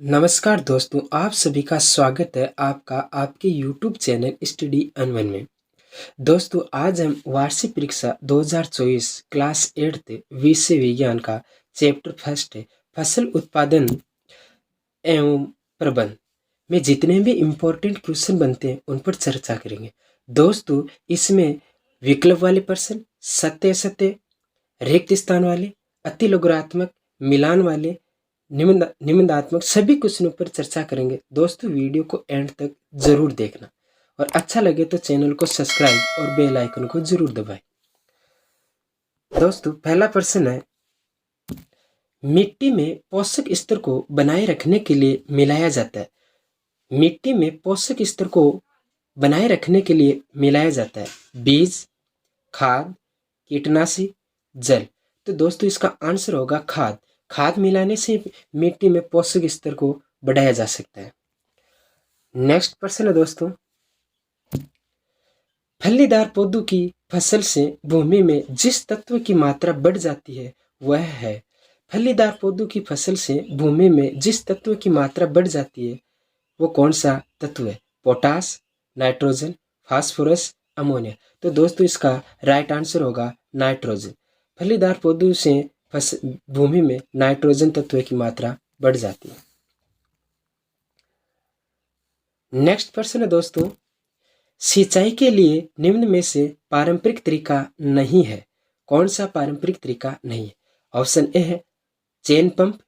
नमस्कार दोस्तों, आप सभी का स्वागत है आपका आपके YouTube चैनल स्टडी अनवन में। दोस्तों, आज हम वार्षिक परीक्षा 2024 क्लास 8th विषय विज्ञान का चैप्टर फर्स्ट है फसल उत्पादन एवं प्रबंध में जितने भी इम्पोर्टेंट क्वेश्चन बनते हैं उन पर चर्चा करेंगे। दोस्तों, इसमें विकल्प वाले प्रश्न, सत्य असत्य, रिक्त स्थान वाले, अतिलोगात्मक, मिलान वाले, निबंधात्मक सभी क्वेश्चनों पर चर्चा करेंगे। दोस्तों, वीडियो को एंड तक जरूर देखना और अच्छा लगे तो चैनल को सब्सक्राइब और बेल आइकन को जरूर दबाएं। दोस्तों, पहला प्रश्न है, मिट्टी में पोषक स्तर को बनाए रखने के लिए मिलाया जाता है। मिट्टी में पोषक स्तर को बनाए रखने के लिए मिलाया जाता है बीज, खाद, कीटनाशी, जल। तो दोस्तों, इसका आंसर होगा खाद। खाद मिलाने से मिट्टी में पोषक स्तर को बढ़ाया जा सकता है। नेक्स्ट प्रश्न है दोस्तों, फलीदार पौधों की फसल से भूमि में जिस तत्व की मात्रा बढ़ जाती है वह है। फलीदार पौधों की फसल से भूमि में जिस तत्व की मात्रा बढ़ जाती है वो कौन सा तत्व है? Potash, nitrogen, phosphorus, ammonia. तो दोस्तों, इसका राइट आंसर होगा नाइट्रोजन। फलीदार पौधों से भूमि में नाइट्रोजन तत्व की मात्रा बढ़ जाती है। नेक्स्ट प्रश्न है दोस्तों, सिंचाई के लिए निम्न में से पारंपरिक तरीका नहीं है। कौन सा पारंपरिक तरीका नहीं है? ऑप्शन ए है चेन पंप,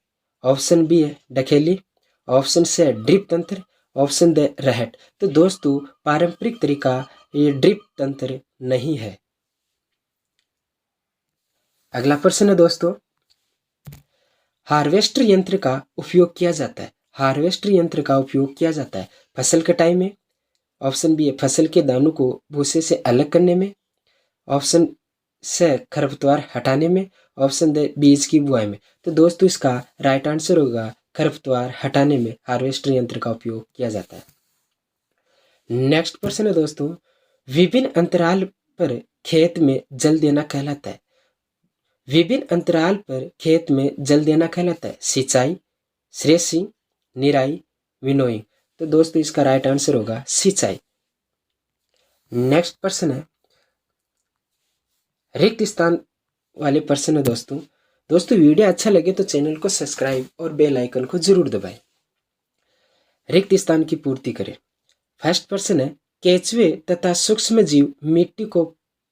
ऑप्शन बी है ढकेली, ऑप्शन सी है ड्रिप तंत्र, ऑप्शन द रहट। तो दोस्तों, पारंपरिक तरीका ये ड्रिप तंत्र नहीं है। अगला प्रश्न है दोस्तों, हार्वेस्टर यंत्र का उपयोग किया जाता है। हार्वेस्टर यंत्र का उपयोग किया जाता है फसल कटाई में, ऑप्शन बी है फसल के दानों को भूसे से अलग करने में, ऑप्शन से खरपतवार हटाने में, ऑप्शन द बीज की बुआई में। तो दोस्तों, इसका राइट आंसर होगा खरपतवार हटाने में हार्वेस्टर यंत्र का उपयोग किया जाता है। नेक्स्ट प्रश्न है दोस्तों, विभिन्न अंतराल पर खेत में जल देना कहलाता है। विभिन्न अंतराल पर खेत में जल देना कहलाता है सिंचाई, थ्रेसिंग, निराई, विनोइंग। तो दोस्तों, इसका राइट आंसर होगा सिंचाई। नेक्स्ट प्रश्न है, रिक्त स्थान वाले प्रश्न है दोस्तों। दोस्तों, वीडियो अच्छा लगे तो चैनल को सब्सक्राइब और बेल आइकन को जरूर दबाएं। रिक्त स्थान की पूर्ति करें। फर्स्ट प्रश्न है, केंचुए तथा सूक्ष्म जीव मिट्टी को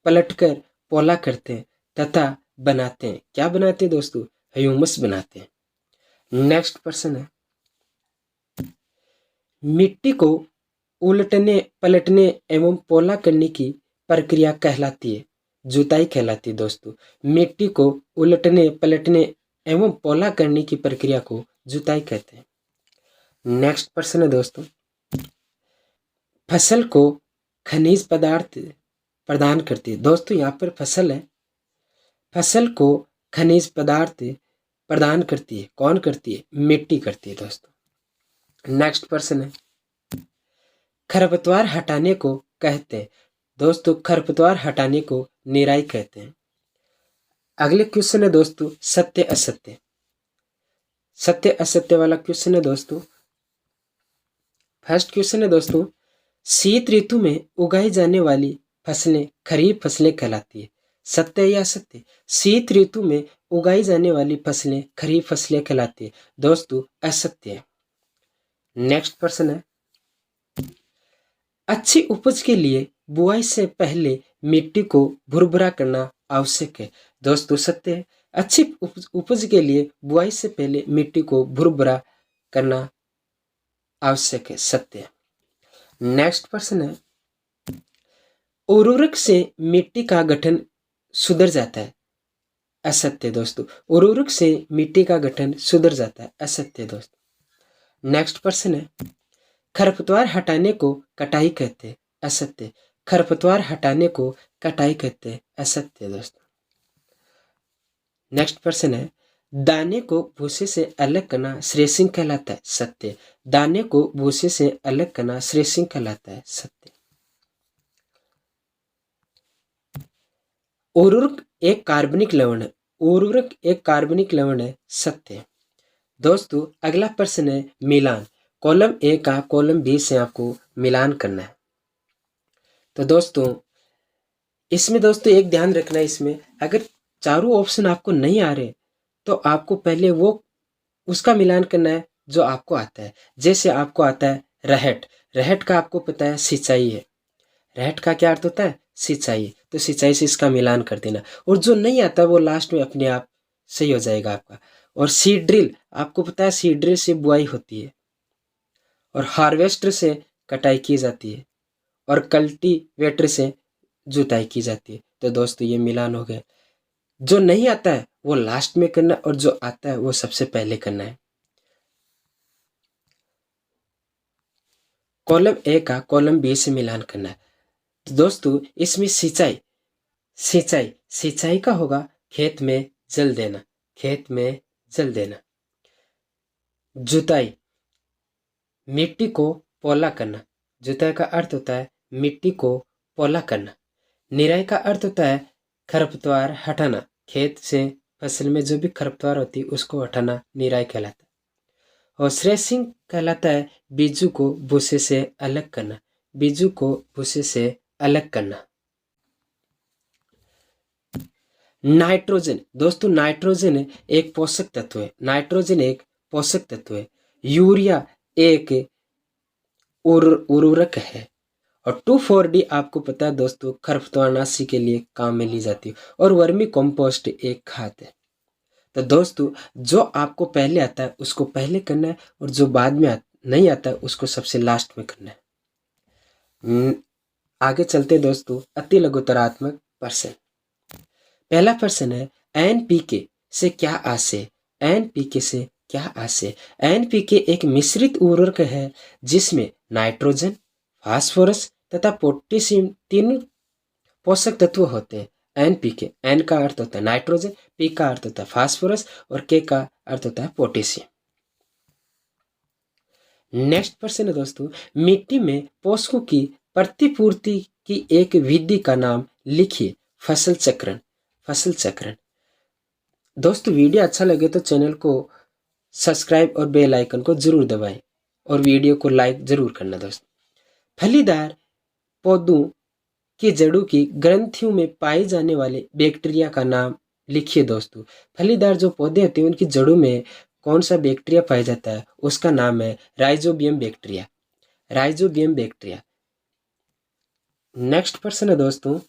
पलटकर पोला करते हैं तथा बनाते हैं। क्या बनाते हैं दोस्तों? ह्यूमस बनाते हैं। नेक्स्ट प्रश्न है, मिट्टी को उलटने पलटने एवं पोला करने की प्रक्रिया कहलाती है जुताई कहलाती है। दोस्तों, मिट्टी को उलटने पलटने एवं पोला करने की प्रक्रिया को जुताई कहते हैं। नेक्स्ट प्रश्न है दोस्तों, फसल को खनिज पदार्थ प्रदान करती है। दोस्तों, यहाँ पर फसल है, फसल को खनिज पदार्थ प्रदान करती है। कौन करती है? मिट्टी करती है दोस्तों। नेक्स्ट प्रश्न है, खरपतवार हटाने को कहते हैं। दोस्तों, खरपतवार हटाने को निराई कहते हैं। अगले क्वेश्चन है दोस्तों, सत्य असत्य। सत्य असत्य वाला क्वेश्चन है दोस्तों। फर्स्ट क्वेश्चन है दोस्तों, शीत ऋतु में उगाई जाने वाली फसलें खरीफ फसलें कहलाती है। सत्य या असत्य? शीत ऋतु में उगाई जाने वाली फसलें खरीफ फसलें कहलाती है। दोस्तों, असत्य है। नेक्स्ट प्रश्न है, अच्छी उपज के लिए बुआई से पहले मिट्टी को भुरभुरा करना आवश्यक है। दोस्तों, सत्य है। अच्छी उपज के लिए बुआई से पहले मिट्टी को भुरभुरा करना आवश्यक है। सत्य है। नेक्स्ट प्रश्न है, उर्वरक से मिट्टी का गठन सुधर जाता है। असत्य दोस्तों, उर्वरक से मिट्टी का गठन सुधर जाता है। असत्य दोस्तों। नेक्स्ट प्रश्न है, खरपतवार हटाने को कटाई कहते हैं। असत्य, खरपतवार हटाने को कटाई कहते हैं। असत्य दोस्तों। नेक्स्ट प्रश्न है, दाने को भूसे से अलग करना थ्रेसिंग कहलाता है। सत्य, दाने को भूसे से अलग करना थ्रेसिंग कहलाता है। सत्य। उर्वरक एक कार्बनिक लवण है। उर्वरक एक कार्बनिक लवण है। सत्य। दोस्तों अगला प्रश्न है मिलान। कॉलम ए का कॉलम बी से आपको मिलान करना है। तो दोस्तों इसमें दोस्तों एक ध्यान रखना है, इसमें अगर चारों ऑप्शन आपको नहीं आ रहे तो आपको पहले वो उसका मिलान करना है जो आपको आता है। जैसे आपको आता है रहट, रहट का आपको पता है सिंचाई है। रहट का क्या अर्थ होता है? सिंचाई। तो सिंचाई से इसका मिलान कर देना, और जो नहीं आता वो लास्ट में अपने आप सही हो जाएगा आपका। और सीड ड्रिल, आपको पता है सीड ड्रिल से बुआई होती है, और हार्वेस्टर से कटाई की जाती है, और कल्टीवेटर से जुताई की जाती है। तो दोस्तों ये मिलान हो गया। जो नहीं आता है वो लास्ट में करना, और जो आता है वो सबसे पहले करना है। कॉलम ए का कॉलम बी से मिलान करना है। तो दोस्तों इसमें सिंचाई, सिंचाई सिंचाई का होगा खेत में जल देना, खेत में जल देना। जुताई, मिट्टी को पौला करना। जुताई का अर्थ होता है मिट्टी को पौला करना। निराई का अर्थ होता है खरपतवार हटाना। खेत से फसल में जो भी खरपतवार होती है उसको हटाना निराई कहलाता है। और थ्रेसिंग कहलाता है बीजू को भूसे से अलग करना, बीजू को भूसे से अलग करना। नाइट्रोजन, दोस्तों नाइट्रोजन एक पोषक तत्व है, नाइट्रोजन एक पोषक तत्व है। यूरिया एक उर्वरक है। और 2,4-D आपको पता है दोस्तों खरपतवारनाशी के लिए काम में ली जाती है। और वर्मी कंपोस्ट एक खाद है। तो दोस्तों जो आपको पहले आता है उसको पहले करना है, और जो बाद में नहीं आता है उसको सबसे लास्ट में करना है। आगे चलते दोस्तों अति लघुतरात्मक प्रश्न। पहला प्रश्न है एनपीके से क्या आशय? एनपीके से क्या आशय? एनपीके एक मिश्रित उर्वरक है जिसमें नाइट्रोजन, फास्फोरस तथा पोटेशियम तीनों पोषक तत्व होते हैं। एनपीके, एन का अर्थ होता है नाइट्रोजन, पी का अर्थ होता है फास्फोरस, और के का अर्थ होता है पोटेशियम। नेक्स्ट प्रश्न है दोस्तों, मिट्टी में पोषकों की प्रतिपूर्ति की एक विधि का नाम लिखिए। फसल चक्रण, फसल चक्रण। दोस्तों वीडियो अच्छा लगे तो चैनल को सब्सक्राइब और बेल आइकन को जरूर दबाएं, और वीडियो को लाइक जरूर करना दोस्तों। फलीदार पौधों की जड़ों की ग्रंथियों में पाए जाने वाले बैक्टीरिया का नाम लिखिए दोस्तों। फलीदार जो पौधे होते हैं उनकी जड़ों में कौन सा बैक्टीरिया पाया जाता है? उसका नाम है rhizobium bacteria, rhizobium bacteria. Next प्रश्न है दोस्तों,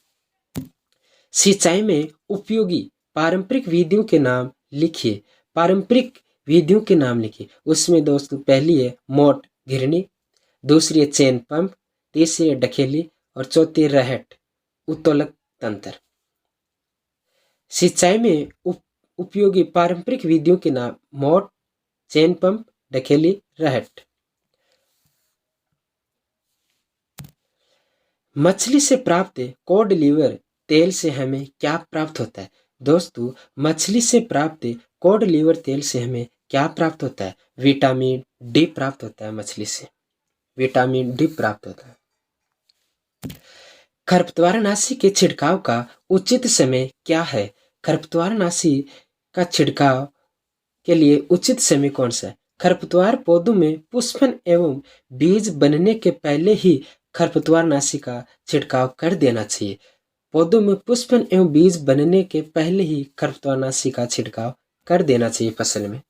सिंचाई में उपयोगी पारंपरिक विधियों के नाम लिखिए। पारंपरिक विधियों के नाम लिखिए। उसमें दोस्तों पहली है मोट घिरनी, दूसरी है चेन पंप, तीसरी है डखेली, और चौथी रहट उत्तोलक तंत्र। सिंचाई में उपयोगी पारंपरिक विधियों के नाम मोट, चेन पंप, डखेली, रहट। मछली से प्राप्त कॉड लिवर तेल से हमें क्या प्राप्त होता है? दोस्तों मछली से प्राप्त कॉड लिवर तेल से हमें क्या प्राप्त होता है? विटामिन डी प्राप्त होता है मछली से, विटामिन डी प्राप्त होता है। खरपतवारनाशी के छिड़काव का उचित समय क्या है? खरपतवारनाशी का छिड़काव के लिए उचित समय कौन सा है? खरपतवार पौधों में पुष्पन एवं बीज बनने के पहले ही खरपतवारनाशी का छिड़काव कर देना चाहिए। पौधों में पुष्पन एवं बीज बनने के पहले ही खरपतवारनाशी का छिड़काव कर देना चाहिए फसल में।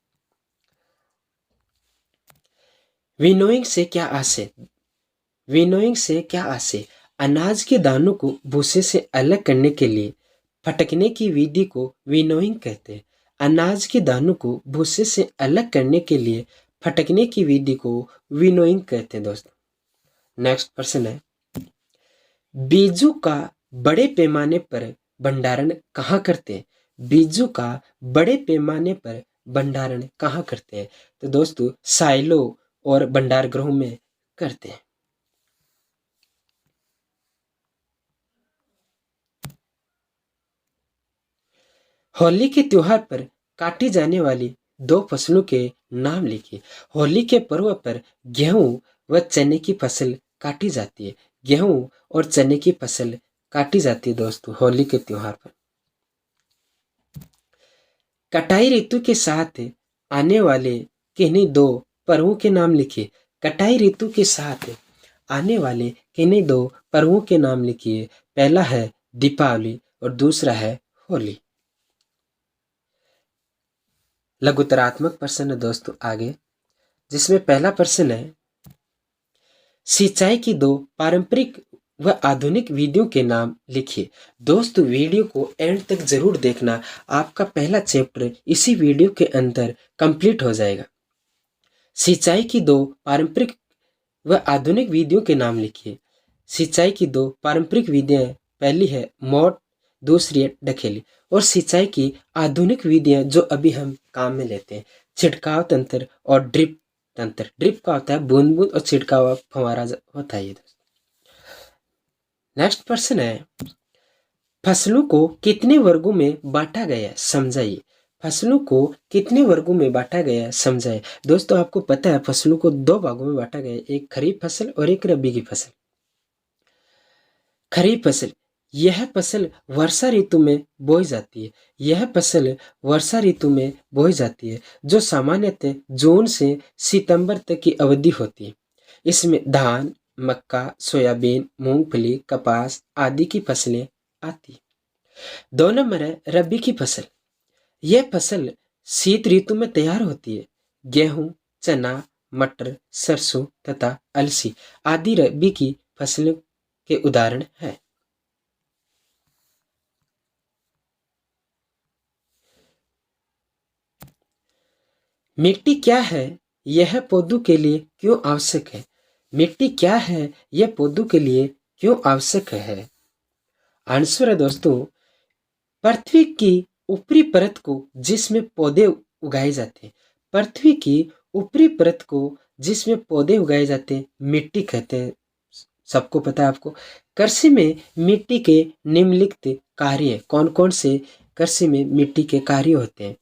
विनोइंग से क्या आशय? विनोइंग से क्या आशय? अनाज के दानों को भूसे से अलग करने के लिए फटकने की विधि को विनोइंग कहते हैं। अनाज के दानों को भूसे से अलग करने के लिए फटकने की विधि को विनोइंग कहते हैं दोस्तों। नेक्स्ट प्रश्न है, बीजों का बड़े पैमाने पर भंडारण कहाँ करते हैं? बीजों का बड़े पैमाने पर भंडारण कहाँ करते हैं? तो दोस्तों साइलो और भंडार गृहों में करते हैं। होली के त्योहार पर काटी जाने वाली दो फसलों के नाम लिखिए। होली के पर्व पर गेहूं व चने की फसल काटी जाती है। गेहूं और चने की फसल काटी जाती है दोस्तों होली के त्योहार पर। कटाई ऋतु के साथ आने वाले किन्हीं दो पर्वों के नाम लिखिए। कटाई ऋतु के साथ आने वाले किन्हीं दो पर्वों के नाम लिखिए। पहला है दीपावली और दूसरा है होली। लघुतरात्मक प्रश्न है दोस्तों आगे, जिसमें पहला प्रश्न है सिंचाई की दो पारंपरिक व आधुनिक विधियों के नाम लिखिए। दोस्तों वीडियो को एंड तक जरूर देखना, आपका पहला चैप्टर इसी वीडियो के अंदर कंप्लीट हो जाएगा। सिंचाई की दो पारंपरिक व आधुनिक विधियों के नाम लिखिए। सिंचाई की दो पारंपरिक विधियां, पहली है मोट, दूसरी है ढकेली। और सिंचाई की आधुनिक विधियां जो अभी हम काम में लेते हैं, छिड़काव तंत्र और ड्रिप तंत्र। ड्रिप का होता है बूंद बूंद और छिड़काव फव्वारा होता है ये। नेक्स्ट प्रश्न है फसलों को कितने वर्गों में बांटा गया है समझाइए। फसलों को कितने वर्गों में बांटा गया है समझाइए। दोस्तों आपको पता है फसलों को दो भागों में बांटा गया है, एक खरीफ फसल और एक रबी की फसल। खरीफ फसल, यह फसल वर्षा ऋतु में बोई जाती है। यह फसल वर्षा ऋतु में बोई जाती है जो सामान्यतः जून से सितंबर तक की अवधि होती है। इसमें धान, मक्का, सोयाबीन, मूंगफली, कपास आदि की फसलें आती है। 2 नंबर है रबी की फसल। यह फसल शीत ऋतु में तैयार होती है। गेहूं, चना, मटर, सरसों तथा अलसी आदि रबी की फसलों के उदाहरण हैं। मिट्टी क्या है, यह पौधों के लिए क्यों आवश्यक है। मिट्टी क्या है, यह पौधों के लिए क्यों आवश्यक है। आंसर है दोस्तों पृथ्वी की ऊपरी परत को जिसमें पौधे उगाए जाते हैं। पृथ्वी की ऊपरी परत को जिसमें पौधे उगाए जाते हैं मिट्टी कहते हैं। सबको पता है आपको। कृषि में मिट्टी के निम्नलिखित कार्य कौन कौन से कृषि में मिट्टी के कार्य होते हैं।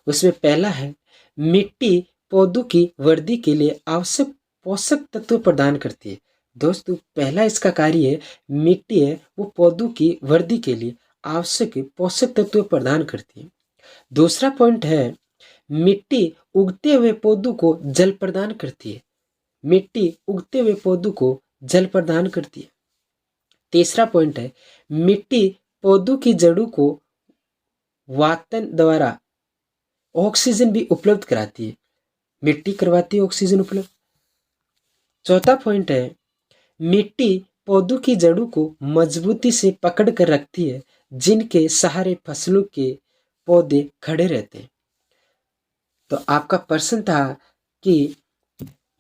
उसमें पहला है मिट्टी पौधों की वृद्धि के लिए आवश्यक पोषक तत्व प्रदान करती है। दोस्तों पहला इसका कार्य है, मिट्टी है वो पौधों की वृद्धि के लिए आवश्यक पोषक तत्व प्रदान करती है। दूसरा पॉइंट है मिट्टी उगते हुए पौधों को जल प्रदान करती है। मिट्टी उगते हुए पौधों को जल प्रदान करती है। तीसरा पॉइंट है मिट्टी पौधों की जड़ों को वातन द्वारा ऑक्सीजन भी उपलब्ध कराती है। मिट्टी करवाती है ऑक्सीजन उपलब्ध। चौथा पॉइंट है मिट्टी पौधों की जड़ों को मजबूती से पकड़ कर रखती है जिनके सहारे फसलों के पौधे खड़े रहते हैं। तो आपका प्रश्न था कि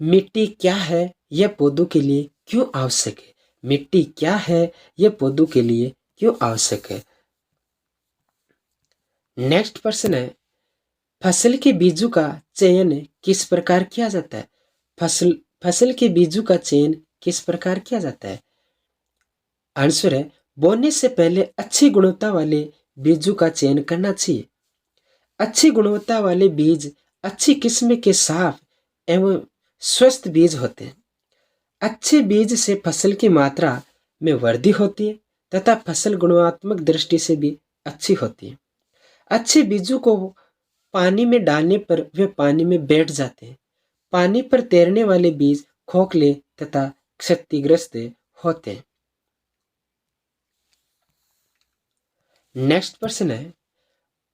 मिट्टी क्या है यह पौधों के लिए क्यों आवश्यक है। मिट्टी क्या है यह पौधों के लिए क्यों आवश्यक है। नेक्स्ट प्रश्न है फसल के बीजों का चयन किस प्रकार किया जाता है। फसल के बीजों का चयन किस प्रकार किया जाता है। आंसर है बोने से पहले अच्छी गुणवत्ता वाले बीजों का चयन करना चाहिए। अच्छी गुणवत्ता वाले बीज अच्छी किस्म के साफ एवं स्वस्थ बीज होते हैं। अच्छे बीज से फसल की मात्रा में वृद्धि होती है तथा फसल गुणात्मक दृष्टि से भी अच्छी होती है। अच्छे बीजों को पानी में डालने पर वे पानी में बैठ जाते हैं। पानी पर तैरने वाले बीज खोखले तथा क्षतिग्रस्त होते हैं। नेक्स्ट प्रश्न है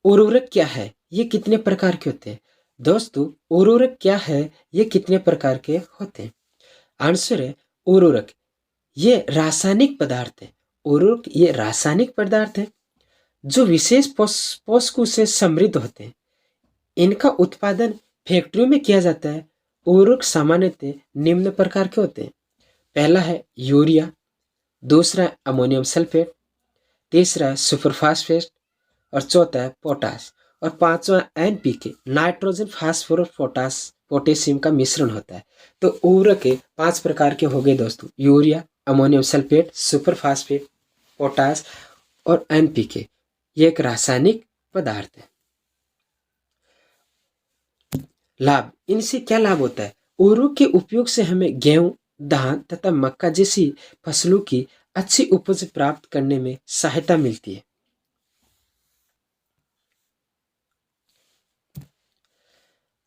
उर्वरक क्या है, ये कितने प्रकार के होते हैं। दोस्तों उर्वरक क्या है, ये कितने प्रकार के होते हैं। आंसर है उर्वरक ये रासायनिक पदार्थ है। उर्वरक ये रासायनिक पदार्थ है जो विशेष पोषकों से समृद्ध होते हैं। इनका उत्पादन फैक्ट्रियों में किया जाता है। उर्वरक सामान्यतः निम्न प्रकार के होते हैं। पहला है यूरिया, दूसरा है अमोनियम सल्फेट, तीसरा है सुपरफास्फेट और चौथा है पोटास और पांचवा एनपीके नाइट्रोजन फास्फोरस पोटेशियम का मिश्रण होता है। तो उर्वरक के 5 प्रकार के हो गए दोस्तों, urea, ammonium sulphate, superphosphate, potash और एनपीके। ये एक रासायनिक पदार्थ है। लाभ, इनसे क्या लाभ होता है। उर्वरक के उपयोग से हमें गेहूं, धान तथा मक्का जैसी फसलों की अच्छी उपज प्राप्त करने में सहायता मिलती है।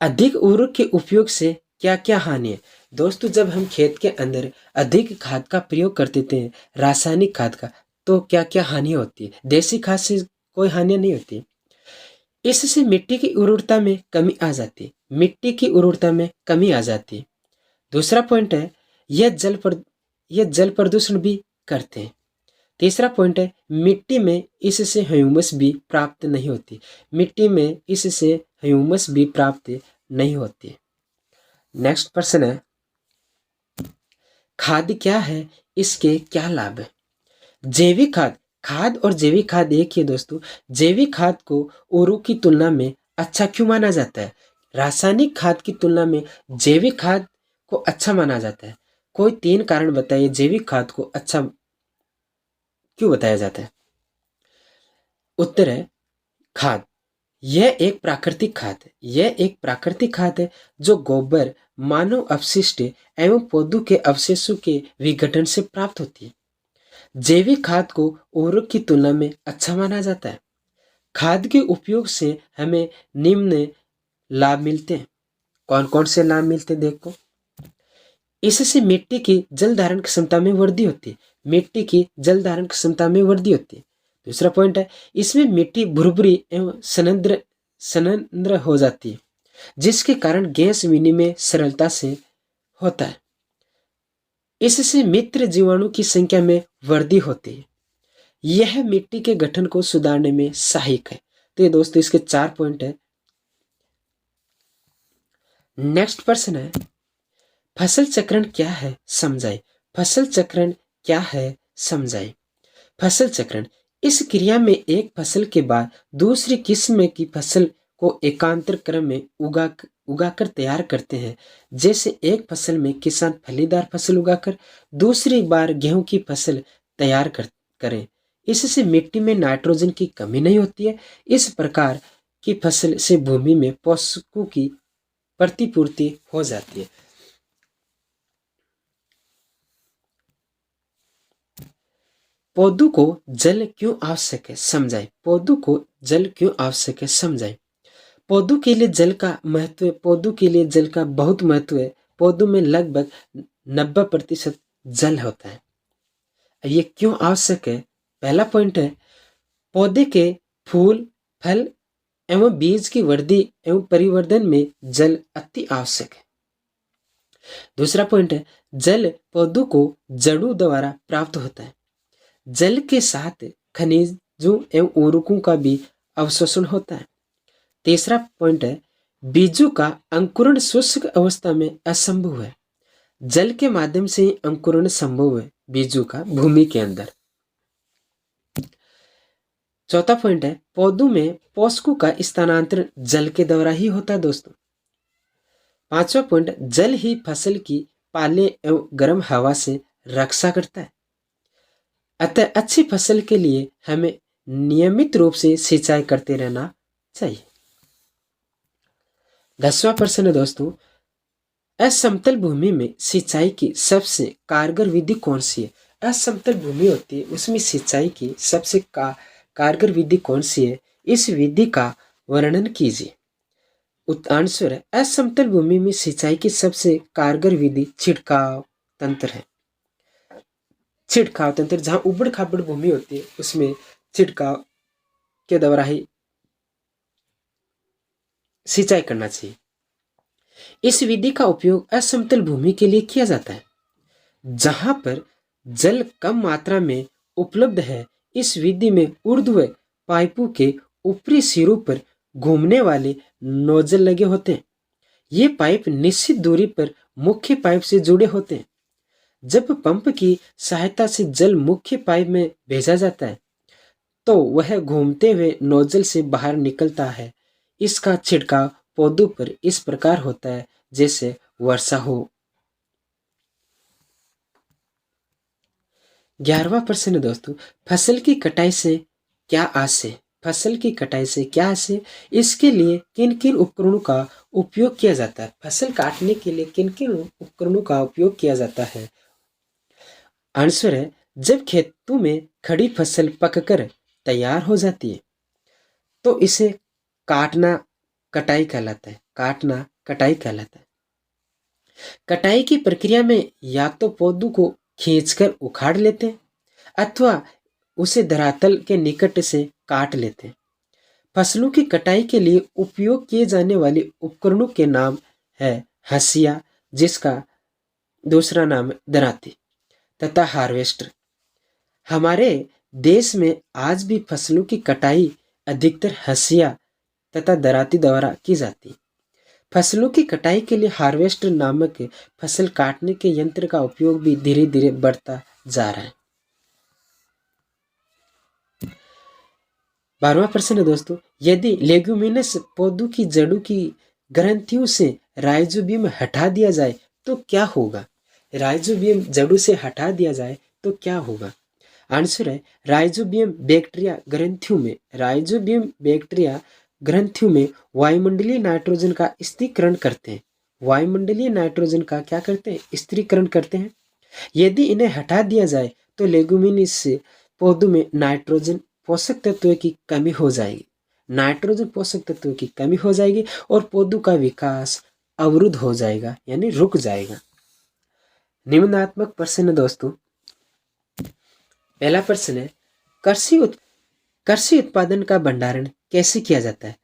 अधिक उर्वरक के उपयोग से क्या क्या हानि है? दोस्तों, जब हम खेत के अंदर अधिक खाद का प्रयोग कर देते हैं, रासायनिक खाद का, तो क्या क्या हानि होती है? देसी खाद से कोई हानि नहीं होती। इससे मिट्टी की उर्वरता में कमी आ जाती है। मिट्टी की उर्वरता में कमी आ जाती है। दूसरा पॉइंट है, यह यह जल प्रदूषण भी करते हैं। तीसरा पॉइंट है, मिट्टी में इससे ह्यूमस भी प्राप्त नहीं होती। मिट्टी में इससे ह्यूमस भी प्राप्त नहीं होती। नेक्स्ट प्रश्न है, खाद क्या है, इसके क्या लाभ है? जैविक खाद, खाद और जैविक खाद एक ही है दोस्तों। जैविक खाद को उर्वरक की तुलना में अच्छा क्यों माना जाता है? रासायनिक खाद की तुलना में जैविक खाद को अच्छा माना जाता है। कोई 3 कारण बताइए जैविक खाद को अच्छा क्यों बताया जाता है? उत्तर है, खाद। यह एक प्राकृतिक खाद है। यह एक प्राकृतिक खाद है जो गोबर, मानव अपशिष्ट एवं पौधों के अवशेषों के विघटन से प्राप्त होती है। जैविक खाद को उर्वरक की तुलना में अच्छा माना जाता है। खाद के उपयोग से हमें निम्न लाभ मिलते हैं। कौन कौन से लाभ मिलते हैं देखो। इससे मिट्टी की जल धारण क्षमता में वृद्धि होती है। मिट्टी की जल धारण क्षमता में वृद्धि होती है। दूसरा पॉइंट है, इसमें मिट्टी भुरभुरी एवं सनंद्र हो जाती है, जिसके कारण गैस विनिमय सरलता से होता है। इससे मित्र जीवाणु की संख्या में वृद्धि होती है। यह मिट्टी के गठन को सुधारने में सहायक है। तो ये दोस्तों इसके 4 पॉइंट है। नेक्स्ट प्रश्न है, फसल चक्रण क्या है, समझाइए। फसल चक्रण क्या है, समझाइए। फसल चक्रण, इस क्रिया में एक फसल के बाद दूसरी किस्म की फसल को एकांतर क्रम में उगाकर तैयार करते हैं। जैसे एक फसल में किसान फलीदार फसल उगाकर दूसरी बार गेहूं की फसल तैयार करें। इससे मिट्टी में नाइट्रोजन की कमी नहीं होती है। इस प्रकार की फसल से भूमि में पोषकों की प्रतिपूर्ति हो जाती है। पौधों को जल क्यों आवश्यक है, समझाएं। पौधों को जल क्यों आवश्यक है, समझाएं। पौधों के लिए जल का महत्व है। पौधों के लिए जल का बहुत महत्व है। पौधों में लगभग 90% जल होता है। ये क्यों आवश्यक है? पहला पॉइंट है, पौधे के फूल, फल एवं बीज की वृद्धि एवं परिवर्धन में जल अति आवश्यक है। दूसरा पॉइंट है, जल पौधों को जड़ों द्वारा प्राप्त होता है। जल के साथ खनिजों एवं उर्वरकों का भी अवशोषण होता है। तीसरा पॉइंट है, बीजों का अंकुरण शुष्क अवस्था में असंभव है। जल के माध्यम से ही अंकुरण संभव है बीजों का भूमि के अंदर। चौथा पॉइंट है, पौधों में पोषकों का स्थानांतरण जल के द्वारा ही होता है दोस्तों। पांचवा पॉइंट, जल ही फसल की पाले एवं गर्म हवा से रक्षा करता है। अतः अच्छी फसल के लिए हमें नियमित रूप से सिंचाई करते रहना चाहिए। 10वां प्रश्न है दोस्तों, असमतल भूमि में सिंचाई की सबसे कारगर विधि कौन सी है? असमतल भूमि होती है उसमें सिंचाई की सबसे कारगर विधि कौन सी है? इस विधि का वर्णन कीजिए। आंसर है, असमतल भूमि में सिंचाई की सबसे कारगर विधि छिड़काव तंत्र है। छिड़काव तंत्र, जहां उबड़ खाबड़ भूमि होती है उसमें छिड़काव के द्वारा ही सिंचाई करना चाहिए। इस विधि का उपयोग असमतल भूमि के लिए किया जाता है जहां पर जल कम मात्रा में उपलब्ध है। इस विधि में ऊर्ध्व पाइपों के ऊपरी सिरों पर घूमने वाले नोजल लगे होते हैं। ये पाइप निश्चित दूरी पर मुख्य पाइप से जुड़े होते हैं। जब पंप की सहायता से जल मुख्य पाइप में भेजा जाता है तो वह घूमते हुए नोजल से बाहर निकलता है। इसका छिड़काव पौधों पर इस प्रकार होता है जैसे वर्षा हो। 11वां प्रश्न दोस्तों, फसल की कटाई से क्या आशय? फसल की कटाई से क्या आशय? इसके लिए किन किन उपकरणों का उपयोग किया जाता है? फसल काटने के लिए किन किन उपकरणों का उपयोग किया जाता है? आंसर है, जब खेतों में खड़ी फसल पककर तैयार हो जाती है तो इसे काटना कटाई कहलाता है। काटना कटाई कहलाता है। कटाई की प्रक्रिया में या तो पौधों को खींचकर उखाड़ लेते हैं अथवा उसे धरातल के निकट से काट लेते हैं। फसलों की कटाई के लिए उपयोग किए जाने वाले उपकरणों के नाम है हंसिया, जिसका दूसरा नाम है दरांती, तथा हार्वेस्टर। हमारे देश में आज भी फसलों की कटाई अधिकतर हंसिया तथा दरांती द्वारा की जाती है। फसलों की कटाई के लिए हार्वेस्टर नामक फसल काटने के यंत्र का उपयोग भी धीरे धीरे बढ़ता जा रहा है। 12वां प्रश्न है दोस्तों, यदि लेग्यूमिनस पौधों की जड़ों की ग्रंथियों से राइजोबियम हटा दिया जाए तो क्या होगा? राइजोबियम जड़ों से हटा दिया जाए तो क्या होगा? आंसर है राइजोबियम बैक्टीरिया ग्रंथियों में वायुमंडलीय नाइट्रोजन का स्थिरीकरण करते हैं। वायुमंडलीय नाइट्रोजन का क्या करते हैं? स्थिरीकरण करते हैं। यदि इन्हें हटा दिया जाए तो लेग्यूमिनस पौधों में नाइट्रोजन पोषक तत्वों की कमी हो जाएगी। नाइट्रोजन पोषक तत्वों की कमी हो जाएगी और पौधों का विकास अवरुद्ध हो जाएगा, यानी रुक जाएगा। निम्नात्मक प्रश्न है दोस्तों। पहला प्रश्न है, कृषि उत्पादन का भंडारण कैसे किया जाता है?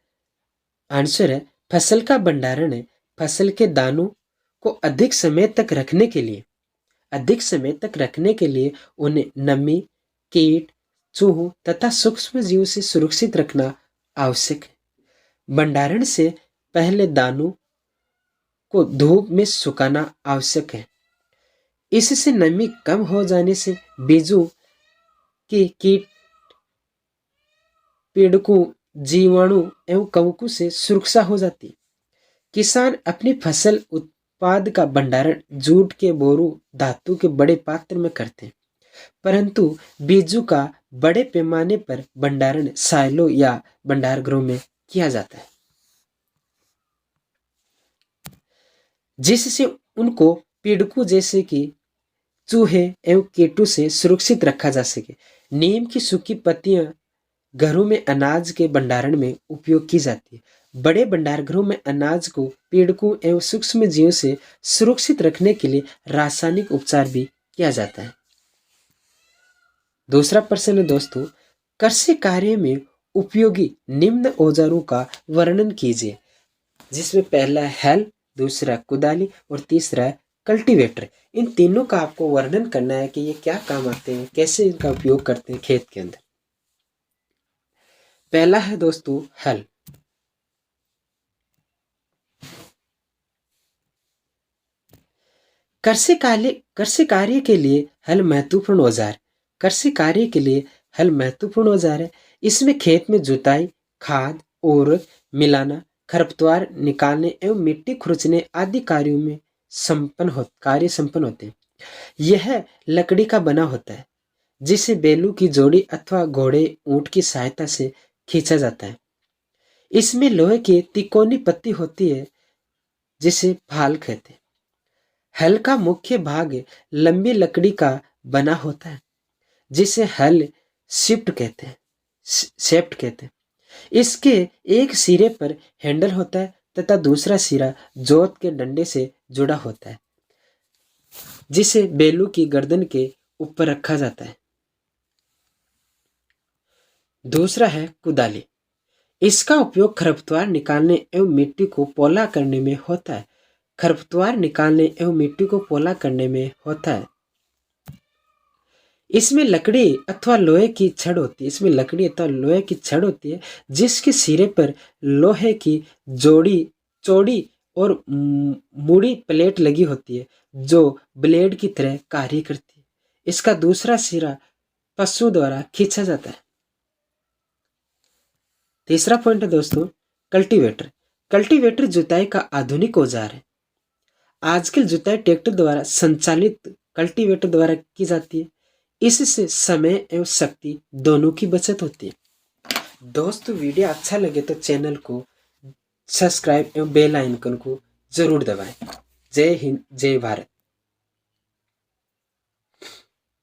आंसर है फसल का भंडारण है फसल के दानों को अधिक समय तक रखने के लिए उन्हें नमी, कीट, चूहों तथा सूक्ष्म जीव से सुरक्षित रखना आवश्यक है। भंडारण से पहले दानों को धूप में सुखाना आवश्यक है। इससे नमी कम हो जाने से बीजों की कीट, पीड़कों, जीवाणु एवं कवकों से सुरक्षा हो जाती। किसान अपनी फसल उत्पाद का भंडारण जूट के बोरों, धातु के बड़े पात्र में करते हैं, परंतु बीजों का बड़े पैमाने पर भंडारण साइलो या भंडार गृह में किया जाता है, जिससे उनको पीड़कों जैसे कि चूहे एवं कीटों से सुरक्षित रखा जा सके। नीम की सूखी पत्तियां घरों में अनाज के भंडारण में उपयोग की जाती है। बड़े भंडार गृहों में अनाज को पीड़कों एवं सूक्ष्म जीवों से सुरक्षित रखने के लिए रासायनिक उपचार भी किया जाता है। दूसरा प्रश्न है दोस्तों, कृषि कार्य में उपयोगी निम्न औजारों का वर्णन कीजिए, जिसमें पहला है हल, दूसरा कुदाली और तीसरा है कल्टीवेटर। इन तीनों का आपको वर्णन करना है कि ये क्या काम आते हैं, कैसे इनका उपयोग करते हैं खेत के अंदर। पहला है दोस्तों हल। कृषि कार्य के लिए हल महत्वपूर्ण औजार है। इसमें खेत में जुताई, खाद और मिलाना, खरपतवार निकालने एवं मिट्टी खुरचने आदि कार्यों में कार्य संपन्न होते हैं। यह लकड़ी का बना होता है, जिसे बैलों की जोड़ी अथवा घोड़े, ऊंट की सहायता से खींचा जाता है। इसमें लोहे की तिकोनी पत्ती होती है, जिसे फाल कहते हैं। हल का मुख्य भाग लंबी लकड़ी का बना होता है, जिसे हल शेफ्ट कहते हैं। इसके एक सिरे पर हैंडल होता है तथा दूसरा सिरा जोत के डंडे से जुड़ा होता है, जिसे बैलों की गर्दन के ऊपर रखा जाता है। दूसरा है कुदाली। इसका उपयोग खरपतवार निकालने एवं मिट्टी को पोला करने में होता है। इसमें लकड़ी अथवा लोहे की छड़ होती है, जिसके सिरे पर लोहे की चौड़ी और मुड़ी प्लेट लगी होती है, जो ब्लेड की तरह कार्य करती है। इसका दूसरा सिरा पशु द्वारा खींचा जाता है। तीसरा पॉइंट है दोस्तों कल्टीवेटर जुताई का आधुनिक औजार है। आजकल जुताई ट्रैक्टर द्वारा संचालित कल्टीवेटर द्वारा की जाती है। इससे समय एवं शक्ति दोनों की बचत होती है। दोस्तों, वीडियो अच्छा लगे तो चैनल को सब्सक्राइब एवं बेल आइकन को जरूर दबाएं। जय हिंद, जय भारत।